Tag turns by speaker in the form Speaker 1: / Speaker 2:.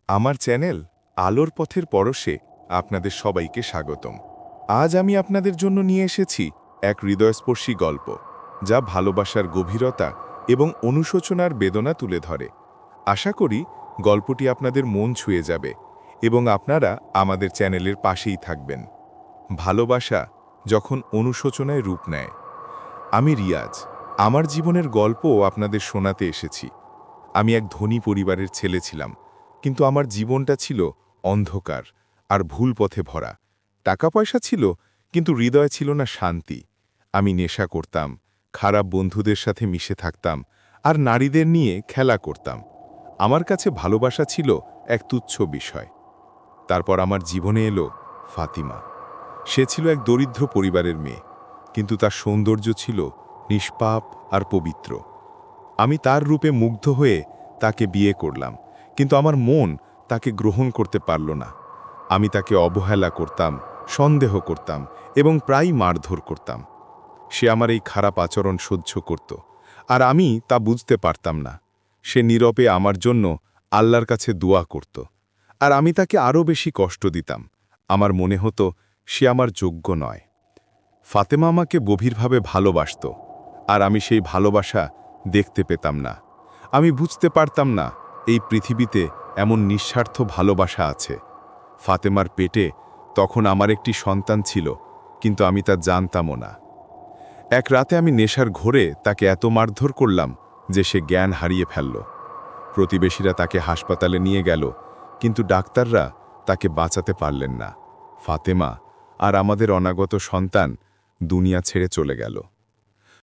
Speaker 1: আমার চ্যানেল আলোর পথের পরশে আপনাদের সবাইকে স্বাগতম। আজ আমি আপনাদের জন্য নিয়ে এসেছি এক হৃদয়স্পর্শী গল্প, যা ভালোবাসার গভীরতা এবং অনুশোচনার বেদনা তুলে ধরে। আশা করি গল্পটি আপনাদের মন ছুঁয়ে যাবে এবং আপনারা আমাদের চ্যানেলের পাশেই থাকবেন। ভালোবাসা যখন অনুশোচনায় রূপ নেয়। আমি রিয়াজ। আমার জীবনের গল্পও আপনাদের শোনাতে এসেছি। আমি এক ধনী পরিবারের ছেলে ছিলাম, কিন্তু আমার জীবনটা ছিল অন্ধকার আর ভুল পথে ভরা। টাকা পয়সা ছিল, কিন্তু হৃদয় ছিল না শান্তি। আমি নেশা করতাম, খারাপ বন্ধুদের সাথে মিশে থাকতাম, আর নারীদের নিয়ে খেলা করতাম। আমার কাছে ভালোবাসা ছিল এক তুচ্ছ বিষয়। তারপর আমার জীবনে এলো ফাতিমা। সে ছিল এক দরিদ্র পরিবারের মেয়ে, কিন্তু তার সৌন্দর্য ছিল নিষ্পাপ আর পবিত্র। আমি তার রূপে মুগ্ধ হয়ে তাকে বিয়ে করলাম, কিন্তু আমার মন তাকে গ্রহণ করতে পারল না। আমি তাকে অবহেলা করতাম, সন্দেহ করতাম এবং প্রায়ই মারধর করতাম। সে আমার এই খারাপ আচরণ সহ্য করত, আর আমি তা বুঝতে পারতাম না। সে নীরবে আমার জন্য আল্লাহর কাছে দোয়া করত, আর আমি তাকে আরও বেশি কষ্ট দিতাম। আমার মনে হতো সে আমার যোগ্য নয়। ফাতেমা আমাকে গভীরভাবে ভালোবাসত, আর আমি সেই ভালোবাসা দেখতে পেতাম না। আমি বুঝতে পারতাম না এই পৃথিবীতে এমন নিঃস্বার্থ ভালোবাসা আছে। ফাতেমার পেটে তখন আমার একটি সন্তান ছিল, কিন্তু আমি তা জানতামও না। এক রাতে আমি নেশার ঘোরে তাকে এত মারধর করলাম যে সে জ্ঞান হারিয়ে ফেলল। প্রতিবেশীরা তাকে হাসপাতালে নিয়ে গেল, কিন্তু ডাক্তাররা তাকে বাঁচাতে পারলেন না। ফাতেমা আর আমাদের অনাগত সন্তান দুনিয়া ছেড়ে চলে গেল।